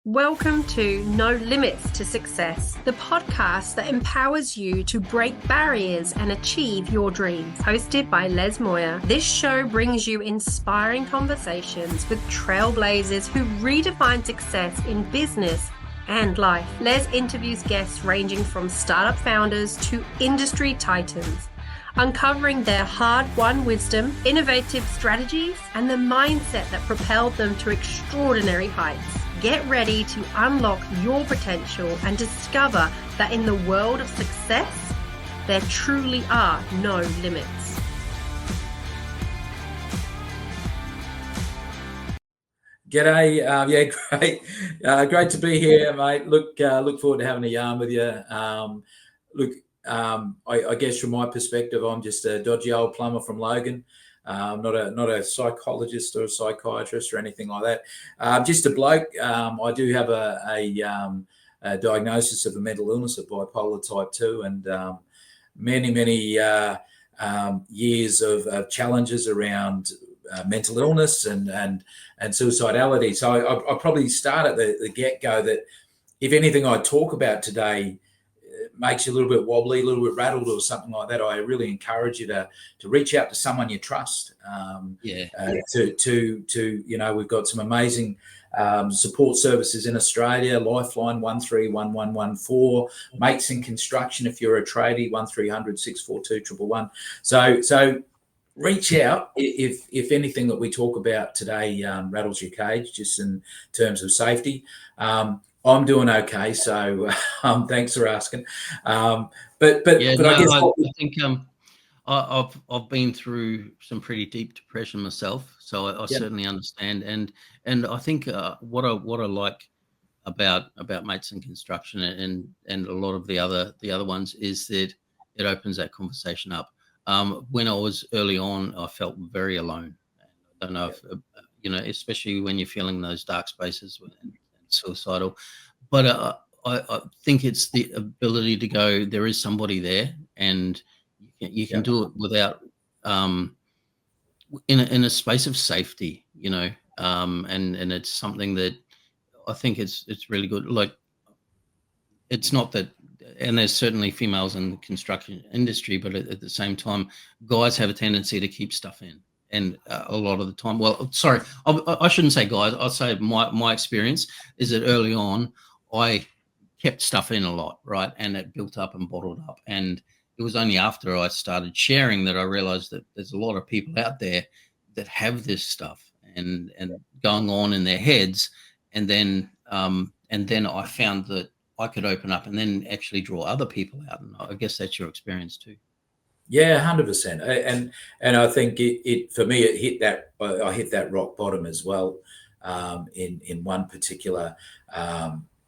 Welcome to No Limits to Success, the podcast that empowers you to break barriers and achieve your dreams. Hosted by Les Moyer, this show brings you inspiring conversations with trailblazers who redefine success in business and life. Les interviews guests ranging from startup founders to industry titans, uncovering their hard-won wisdom, innovative strategies, and the mindset that propelled them to extraordinary heights. Get ready to unlock your potential and discover that in the world of success, there truly are no limits. G'day. Great. Great to be here, mate. Look forward to having a yarn with you. I guess from my perspective, I'm just a dodgy old plumber from Logan. Not a psychologist or a psychiatrist or anything like that. Just a bloke. I do have a diagnosis of a mental illness of bipolar type 2, and many years of challenges around mental illness and suicidality. So I probably start at the get-go that if anything I talk about today makes you a little bit wobbly, a little bit rattled or something like that, I really encourage you to reach out to someone you trust. We've got some amazing support services in Australia. Lifeline 131114, Mates in Construction if you're a tradie, 1300 642 111. So reach out if anything that we talk about today rattles your cage, just in terms of safety. I'm doing okay, so thanks for asking. I think I've been through some pretty deep depression myself, so I certainly understand. And I think what I like about Mates in Construction and a lot of the other ones is that it opens that conversation up. When I was early on, I felt very alone. I don't know if especially when you're feeling those dark spaces and suicidal. But I think it's the ability to go, there is somebody there, and you can do it without in a space of safety, and it's something that I think it's really good. Like, it's not that, and there's certainly females in the construction industry, but at the same time, guys have a tendency to keep stuff in. And a lot of the time, well, sorry, I shouldn't say guys. I'll say my experience is that early on, I kept stuff in a lot, right? And it built up and bottled up. And it was only after I started sharing that I realized that there's a lot of people out there that have this stuff and going on in their heads. And then I found that I could open up and then actually draw other people out. And I guess that's your experience too. Yeah, 100%. And I think it for me, it hit that. I hit that rock bottom as well in one particular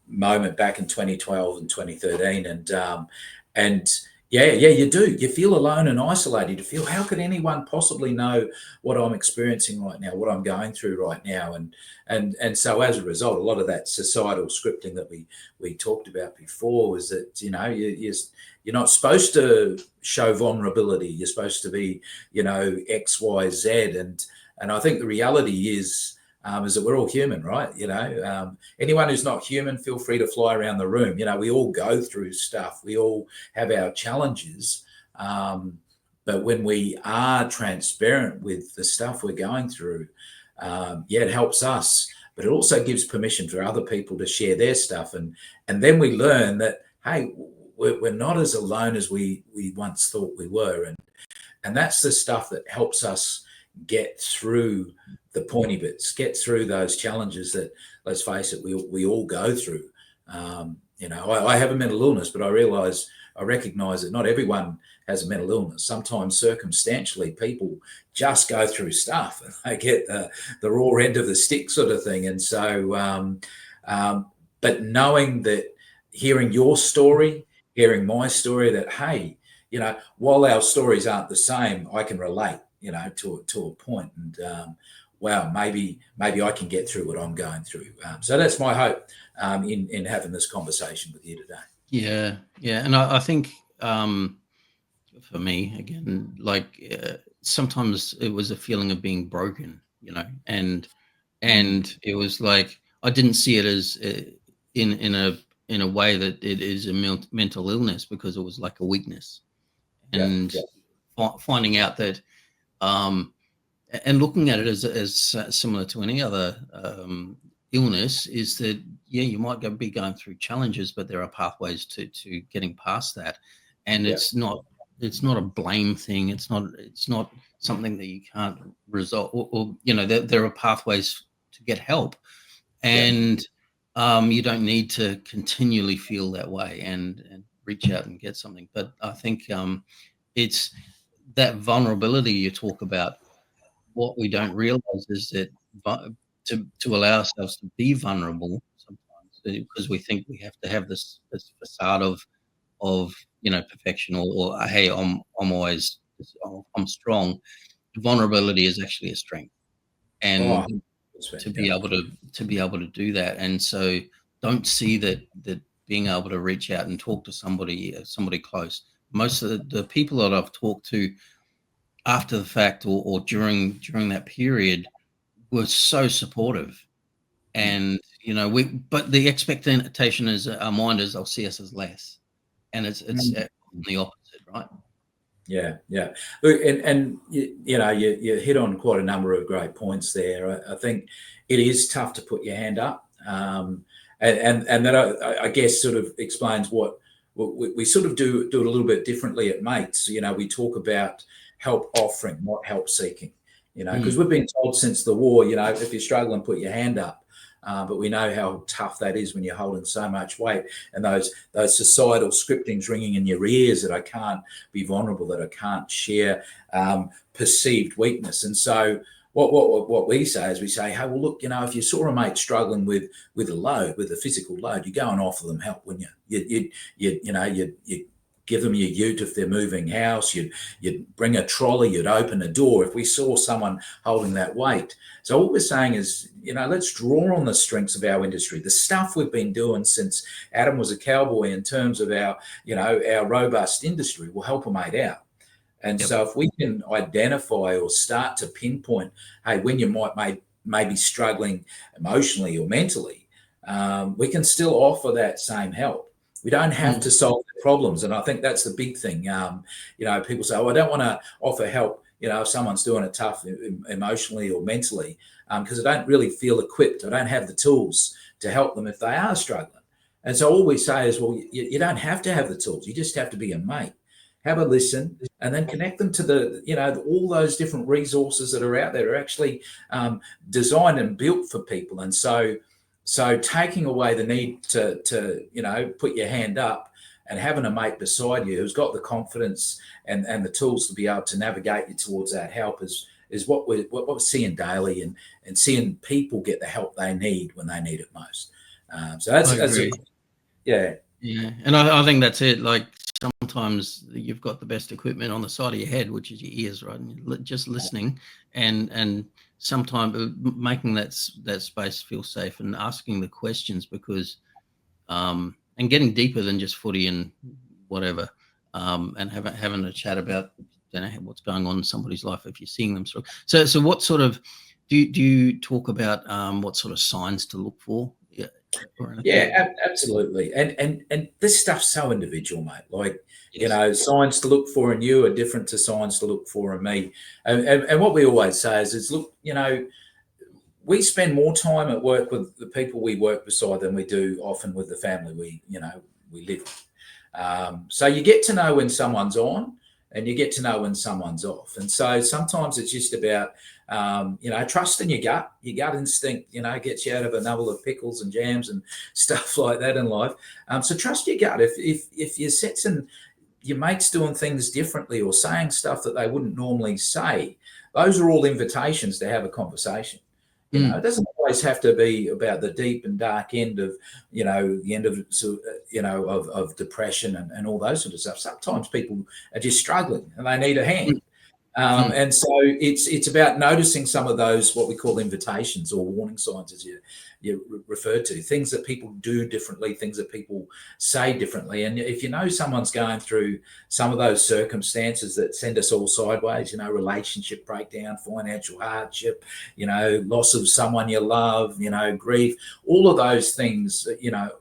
moment back in 2012 and 2013, and you do. You feel alone and isolated. You feel, how could anyone possibly know what I'm experiencing right now, what I'm going through right now, and so as a result, a lot of that societal scripting that we talked about before was that you're not supposed to show vulnerability. You're supposed to be X, Y, Z, and I think the reality is that we're all human, right? Anyone who's not human, feel free to fly around the room. We all go through stuff. We all have our challenges. But when we are transparent with the stuff we're going through, it helps us. But it also gives permission for other people to share their stuff. And then we learn that, hey, we're not as alone as we once thought we were. And that's the stuff that helps us get through the pointy bits, get through those challenges that, let's face it, we all go through. I have a mental illness, but I recognize that not everyone has a mental illness. Sometimes circumstantially people just go through stuff and they get the raw end of the stick sort of thing. And so, but knowing that, hearing your story, hearing my story, that, hey, while our stories aren't the same, I can relate, to a point. And wow, maybe I can get through what I'm going through. So that's my hope in having this conversation with you today. Yeah. And I think for me, again, sometimes it was a feeling of being broken, and it was like I didn't see it as in a way that it is a mental illness, because it was like a weakness. And finding out that, and looking at it as similar to any other illness, is that, yeah, you might be going through challenges, but there are pathways to getting past that. And it's not a blame thing. It's not something that you can't resolve, or there are pathways to get help. And you don't need to continually feel that way and reach out and get something. But I think it's that vulnerability you talk about. What we don't realize is that to allow ourselves to be vulnerable sometimes, because we think we have to have this facade of perfection, or hey, I'm always, I'm strong. Vulnerability is actually a strength, and to be able to do that. And so don't see that being able to reach out and talk to somebody close. Most of the people that I've talked to after the fact, or during that period, were so supportive. And but the expectation is, our mind is, they'll see us as less, and it's the opposite, right? Yeah. And you hit on quite a number of great points there. I think it is tough to put your hand up, and that I guess sort of explains what we sort of do it a little bit differently at Mates. We talk about help offering, not help seeking. Because we've been told since the war, if you're struggling, put your hand up. But we know how tough that is when you're holding so much weight, and those societal scriptings ringing in your ears that I can't be vulnerable, that I can't share perceived weakness. And so what we say is, we say, hey, well, look, if you saw a mate struggling with a load, with a physical load, you go and offer them help, wouldn't you? You give them your ute if they're moving house. You'd bring a trolley. You'd open a door if we saw someone holding that weight. So what we're saying is, let's draw on the strengths of our industry, the stuff we've been doing since Adam was a cowboy, in terms of our robust industry. Will help a mate out. And so if we can identify or start to pinpoint, hey, when you might maybe struggling emotionally or mentally, we can still offer that same help. We don't have to solve the problems. And I think that's the big thing. People say, oh, I don't want to offer help, if someone's doing it tough emotionally or mentally, because I don't really feel equipped. I don't have the tools to help them if they are struggling. And so all we say is, well, you don't have to have the tools. You just have to be a mate. Have a listen, and then connect them to all those different resources that are out there are actually designed and built for people. And so taking away the need to put your hand up, and having a mate beside you who's got the confidence and the tools to be able to navigate you towards that help is what we're seeing daily, and seeing people get the help they need when they need it most. So that's and I think that's it. Like, sometimes you've got the best equipment on the side of your head, which is your ears, right? And you're just listening, and sometimes making that space feel safe, and asking the questions, because and getting deeper than just footy and whatever, and having a chat about what's going on in somebody's life if you're seeing them. So what sort of do you talk about? What sort of signs to look for? Yeah, absolutely. And this stuff's so individual, mate. Like, signs to look for in you are different to signs to look for in me. And what we always say is look, we spend more time at work with the people we work beside than we do often with the family we live with. So you get to know when someone's on, and you get to know when someone's off. And so sometimes it's just about, trusting your gut. Your gut instinct, gets you out of a nubble of pickles and jams and stuff like that in life. So trust your gut. If you're sensing your mate's doing things differently, or saying stuff that they wouldn't normally say, those are all invitations to have a conversation. It doesn't always have to be about the deep and dark end of, the end of, of depression and all those sort of stuff. Sometimes people are just struggling and they need a hand. And so it's about noticing some of those, what we call invitations or warning signs, as you referred to, things that people do differently, things that people say differently. And if you know someone's going through some of those circumstances that send us all sideways, relationship breakdown, financial hardship, loss of someone you love, grief, all of those things,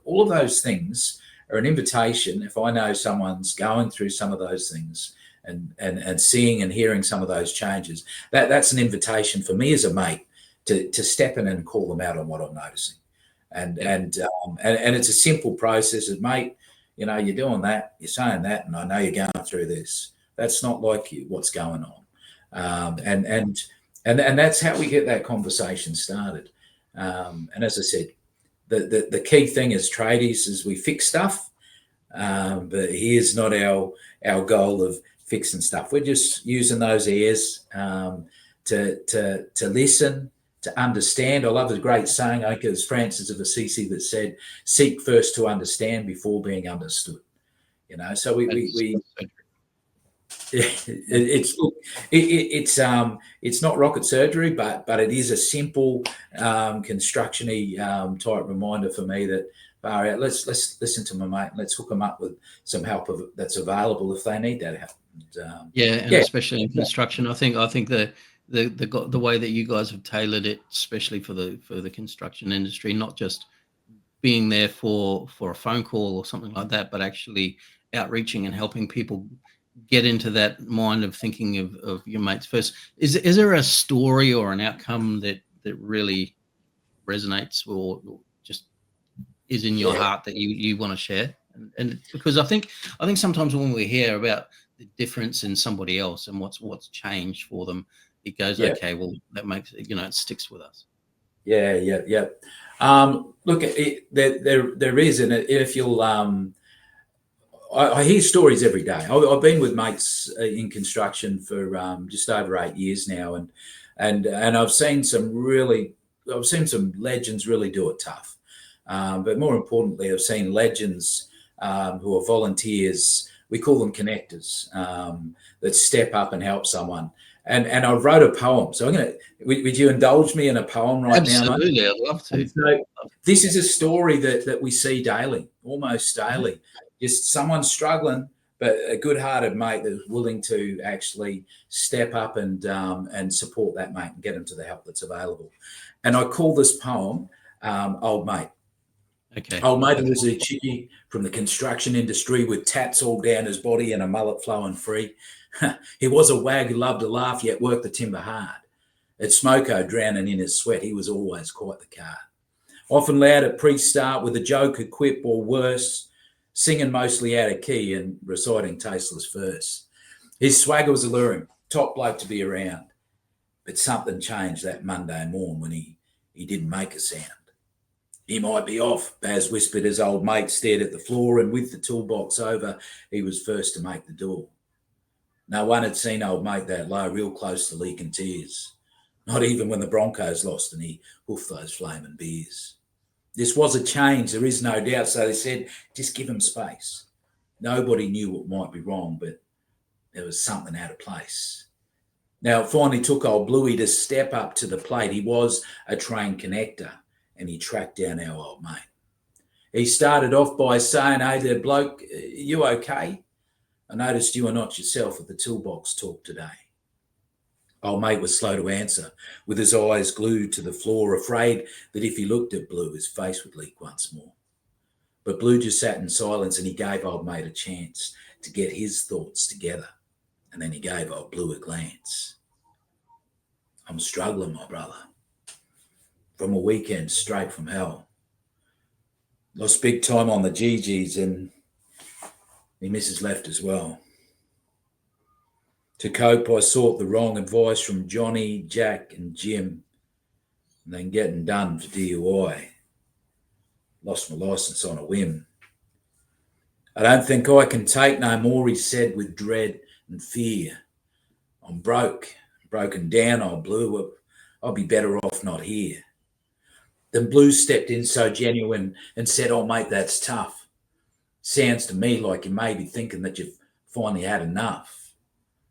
all of those things are an invitation. If I know someone's going through some of those things, and seeing and hearing some of those changes, that's an invitation for me as a mate to step in and call them out on what I'm noticing. And it's a simple process of, mate, you're doing that, you're saying that, and I know you're going through this. That's not like you, what's going on. And that's how we get that conversation started. And as I said, the key thing as tradies is we fix stuff, but here's not our goal of fixing stuff. We're just using those ears to listen, to understand. I love the great saying, I think it was Francis of Assisi that said, "Seek first to understand before being understood." So it's not rocket surgery, but it is a simple construction-y type reminder for me that, all right, let's listen to my mate and let's hook them up with some help that's available if they need that help. Especially in construction, I think the way that you guys have tailored it, especially for the construction industry, not just being there for a phone call or something like that, but actually outreaching and helping people get into that mind of thinking of your mates first. Is there a story or an outcome that really resonates or just is in your heart that you want to share? And because I think sometimes when we hear about the difference in somebody else and what's changed for them, it goes, okay, well, that makes it sticks with us. Look, there is, and if you'll, I hear stories every day. I've been with mates in construction for just over 8 years now, and I've seen some legends really do it tough. But more importantly, I've seen legends who are volunteers. We call them connectors, that step up and help someone. And I wrote a poem. So would you indulge me in a poem right now? Absolutely, I'd love to. So this is a story that we see daily, almost daily. Just someone struggling, but a good-hearted mate that's willing to actually step up and support that mate and get them to the help that's available. And I call this poem Old Mate. Okay. Old mate was a chickie from the construction industry with tats all down his body and a mullet flowing free. He was a wag who loved to laugh, yet worked the timber hard. At smoko drowning in his sweat, he was always quite the card. Often loud at pre-start with a joke, a quip, or worse, singing mostly out of key and reciting tasteless verse. His swagger was alluring, top bloke to be around. But something changed that Monday morn when he didn't make a sound. He might be off, Baz whispered as old mate stared at the floor, and with the toolbox over, he was first to make the door. No one had seen old mate that low, real close to leaking tears. Not even when the Broncos lost and he hoofed those flaming beers. This was a change, there is no doubt, so they said, just give him space. Nobody knew what might be wrong, but there was something out of place. Now, it finally took old Bluey to step up to the plate. He was a trained connector, and he tracked down our old mate. He started off by saying, hey there, bloke, you okay? I noticed you are not yourself at the toolbox talk today. Old mate was slow to answer, with his eyes glued to the floor, afraid that if he looked at Blue, his face would leak once more. But Blue just sat in silence, and he gave old mate a chance to get his thoughts together. And then he gave old Blue a glance. I'm struggling, my brother. From a weekend straight from hell. Lost big time on the GGs, and me missus left as well. To cope, I sought the wrong advice from Johnny, Jack and Jim, and then getting done for DUI. Lost my licence on a whim. I don't think I can take no more, he said with dread and fear. I'm broken down, old Blue. I'll be better off not here. Then Blue stepped in so genuine and said, oh, mate, that's tough. Sounds to me like you may be thinking that you've finally had enough.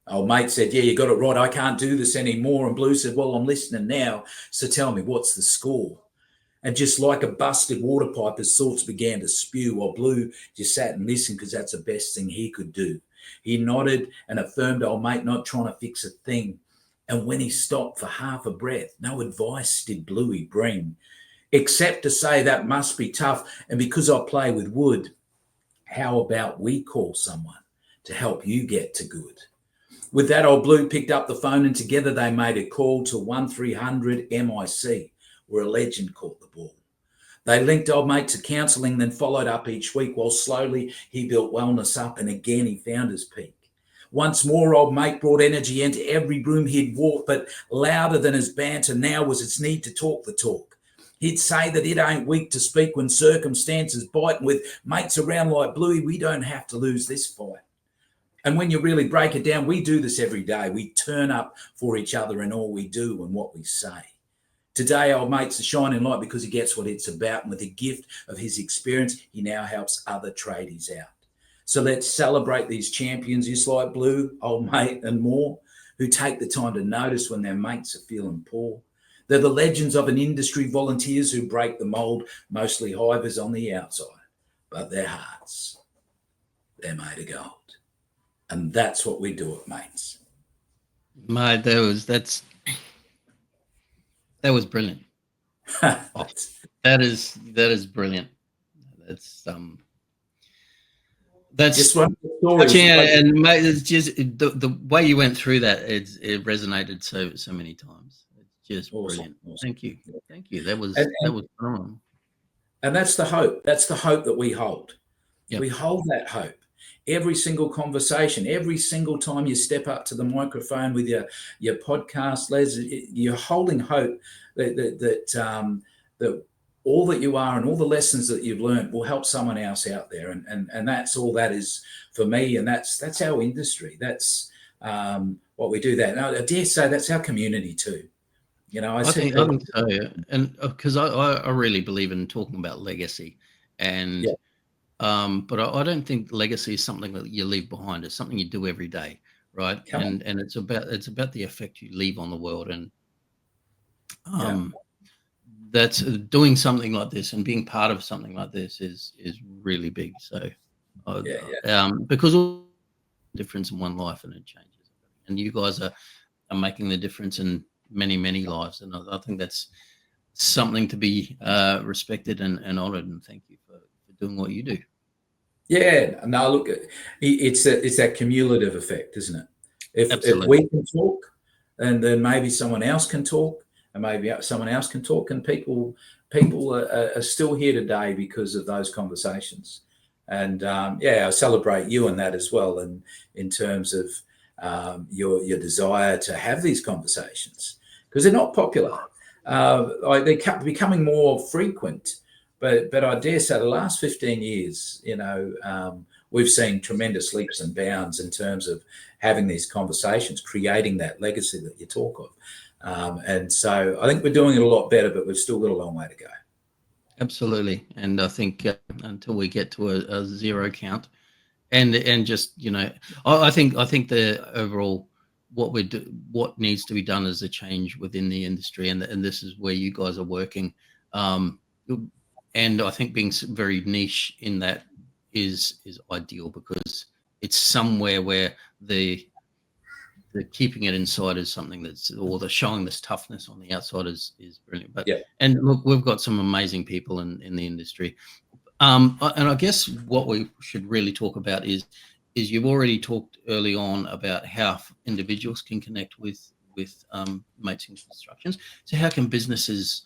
Old mate said, yeah, you got it right. I can't do this anymore. And Blue said, well, I'm listening now. So tell me, what's the score? And just like a busted water pipe, his thoughts began to spew, while Blue just sat and listened because that's the best thing he could do. He nodded and affirmed old mate, not trying to fix a thing. And when he stopped for half a breath, no advice did Bluey bring, except to say that must be tough. And because I play with wood, how about we call someone to help you get to good? With that, old Blue picked up the phone and together they made a call to 1300 MIC, where a legend caught the ball. They linked old mate to counselling, then followed up each week while slowly he built wellness up and again he found his peak. Once more, old mate brought energy into every room he'd walk, but louder than his banter now was its need to talk the talk. He'd say that it ain't weak to speak when circumstances bite, and with mates around like Bluey, we don't have to lose this fight. And when you really break it down, we do this every day. We turn up for each other in all we do and what we say. Today, old mate's a shining light because he gets what it's about. And with the gift of his experience, he now helps other tradies out. So let's celebrate these champions just like Blue, old mate and more, who take the time to notice when their mates are feeling poor. They're the legends of an industry, volunteers who break the mould, mostly hivers on the outside, but their hearts, they're made of gold. And that's what we do at Mates. Mate, that was brilliant. Oh, that is brilliant. That's just one story. And mate, it's just the way you went through that. It resonated so many times. It's just brilliant. Awesome. Thank you. That was phenomenal. And that's the hope. That's the hope that we hold. Yep. We hold that hope. Every single conversation, every single time you step up to the microphone with your podcast, Les, you're holding hope that all that you are and all the lessons that you've learned will help someone else out there. And that's all that is for me. And that's our industry. That's what we do. That. And I dare say that's our community too. You know, I think so, yeah. And because I really believe in talking about legacy, and but I don't think legacy is something that you leave behind. It's something you do every day, right? And it's about the effect you leave on the world, and that's doing something like this and being part of something like this is really big. So, because all difference in one life and it changes, and you guys are making the difference in many lives, and I think that's something to be respected and honored. And thank you for doing what you do. Yeah, no, look, it's that cumulative effect, isn't it? If we can talk, and then maybe someone else can talk, and maybe someone else can talk, and people are still here today because of those conversations. And I celebrate you in that as well, and in terms of your desire to have these conversations, because they're not popular. They're becoming more frequent. But I dare say the last 15 years, we've seen tremendous leaps and bounds in terms of having these conversations, creating that legacy that you talk of. And so I think we're doing it a lot better, but we've still got a long way to go. Absolutely. And I think until we get to a zero count and just, I think the overall what needs to be done is a change within the industry. And this is where you guys are working. And I think being very niche in that is ideal, because it's somewhere where the keeping it inside is something or the showing this toughness on the outside is brilliant. But and look, we've got some amazing people in the industry. And I guess what we should really talk about is you've already talked early on about how individuals can connect with Mates in Constructions. So how can businesses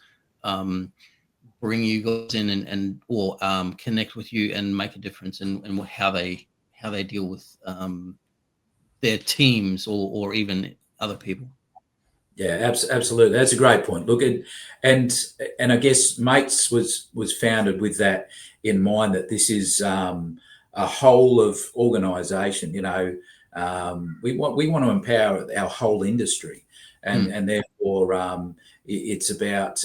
bring you guys in or connect with you and make a difference in how they deal with their teams or even other people? Yeah, absolutely. That's a great point. Look, and I guess Mates was founded with that in mind, that this is a whole of organisation. We want to empower our whole industry, and therefore it's about.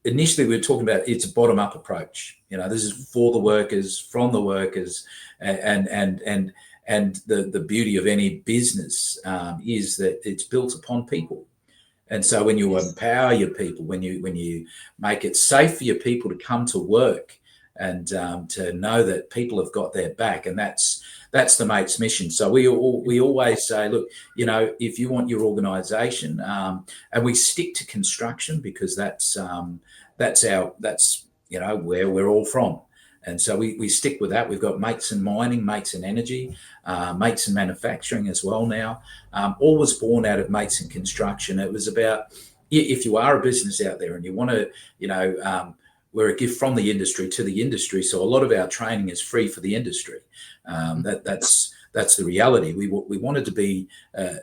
Initially we were talking about it's a bottom up approach. This is for the workers, from the workers, and And the beauty of any business is that it's built upon people. And so when you empower your people, when you make it safe for your people to come to work, and to know that people have got their back, and that's the mate's mission. So we always say, look, if you want your organisation, and we stick to construction because that's where we're all from. And so we stick with that. We've got mates in mining, mates in energy, mates in manufacturing as well now. All was born out of mates in construction. It was about, if you are a business out there and you want to, we're a gift from the industry to the industry. So a lot of our training is free for the industry. That's the reality. We wanted to be a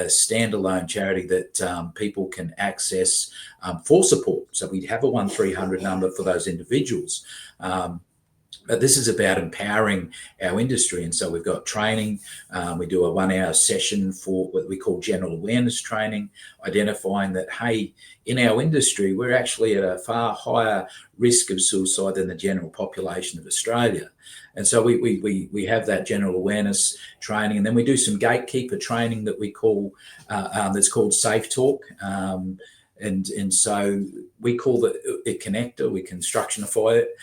standalone charity that people can access for support. So we have a 1300 number for those individuals. But this is about empowering our industry. And so we've got training. We do a 1 hour session for what we call general awareness training, identifying that, hey, in our industry, we're actually at a far higher risk of suicide than the general population of Australia. And so we have that general awareness training. And then we do some gatekeeper training that we call, that's called Safe Talk. And so we call it Connector, we constructionify it.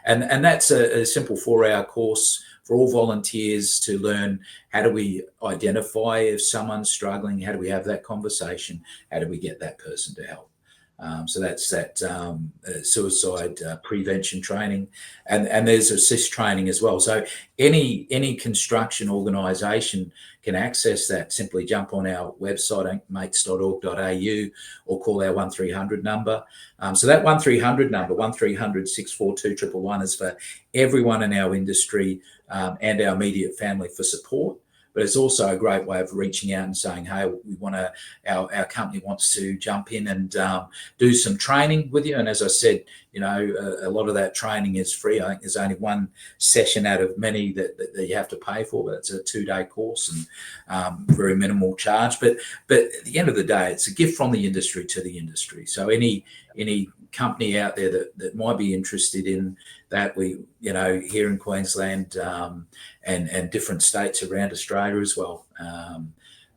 And that's a simple 4-hour course for all volunteers to learn how do we identify if someone's struggling, how do we have that conversation, how do we get that person to help. So that's that suicide prevention training, and there's assist training as well. So any construction organisation can access that. Simply jump on our website, mates.org.au, or call our 1300 number. So that 1300 number, 1300 642 111, is for everyone in our industry and our immediate family for support. But it's also a great way of reaching out and saying, hey, we want to, our company wants to jump in and do some training with you. And as I said, a lot of that training is free. I think there's only one session out of many that you have to pay for, but it's a 2-day course and very minimal charge. But at the end of the day, it's a gift from the industry to the industry. So any company out there that might be interested in that, we here in Queensland and different states around Australia as well,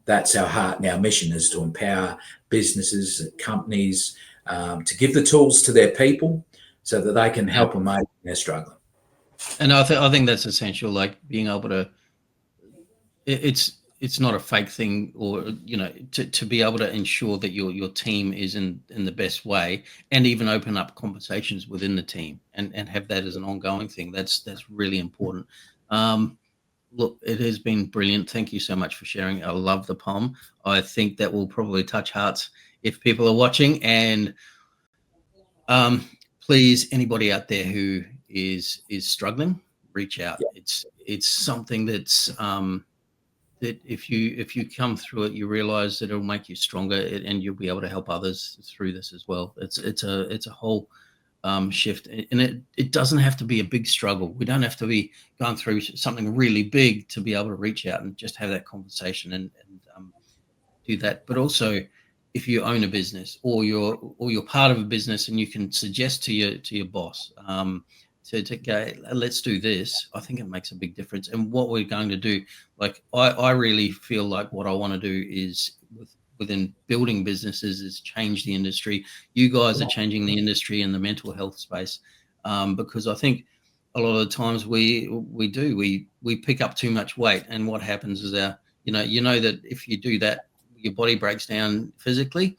that's our heart and our mission, is to empower businesses and companies to give the tools to their people so that they can help them when they're struggling. And I think that's essential, like being able to, it's not a fake thing, or to be able to ensure that your team is in the best way, and even open up conversations within the team and have that as an ongoing thing. That's really important. Look, it has been brilliant. Thank you so much for sharing. I love the poem. I think that will probably touch hearts if people are watching. And please, anybody out there who is struggling, reach out. Yeah. It's something that's that if you come through it, you realize that it'll make you stronger, and you'll be able to help others through this as well. It's a whole shift, and it doesn't have to be a big struggle. We don't have to be going through something really big to be able to reach out and just have that conversation and do that. But also, if you own a business or you're part of a business, and you can suggest to your boss to go, let's do this, I think it makes a big difference. And what we're going to do, like I really feel like what I want to do is within building businesses is change the industry. You guys are changing the industry in the mental health space, because I think a lot of the times we pick up too much weight, and what happens is that if you do that, your body breaks down physically.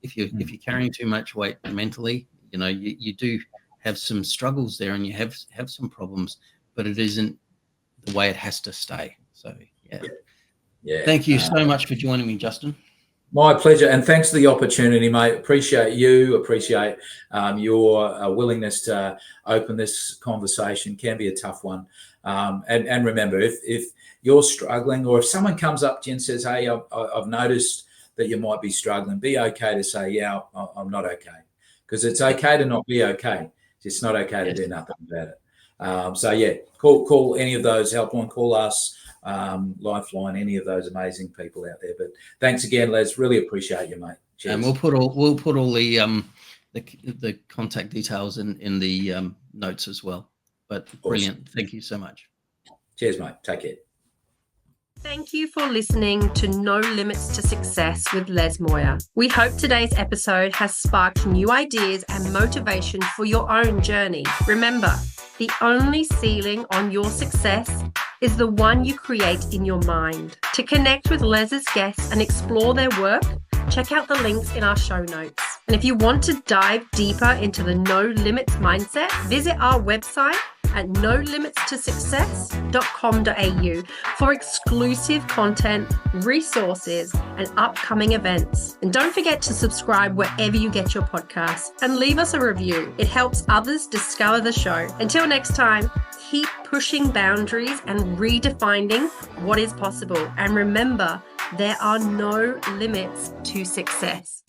If you're carrying too much weight mentally, you do have some struggles there, and you have some problems, but it isn't the way it has to stay. So yeah. Thank you so much for joining me, Justin. My pleasure, and thanks for the opportunity, mate. Appreciate your willingness to open this conversation. Can be a tough one, and remember, if you're struggling, or if someone comes up to you and says, hey, I've noticed that you might be struggling, be okay to say, yeah, I'm not okay, because it's okay to not be okay. It's not okay to do nothing about it. So yeah, call any of those helpline, call us, Lifeline, any of those amazing people out there. But thanks again, Les. Really appreciate you, mate. Cheers. And we'll put all the contact details in the notes as well. But brilliant. Awesome. Thank you so much. Cheers, mate. Take care. Thank you for listening to No Limits to Success with Les Moyer. We hope today's episode has sparked new ideas and motivation for your own journey. Remember, the only ceiling on your success is the one you create in your mind. To connect with Les's guests and explore their work, check out the links in our show notes. And if you want to dive deeper into the No Limits mindset, visit our website at nolimitstosuccess.com.au for exclusive content, resources, and upcoming events. And don't forget to subscribe wherever you get your podcasts and leave us a review. It helps others discover the show. Until next time, keep pushing boundaries and redefining what is possible. And remember, there are no limits to success.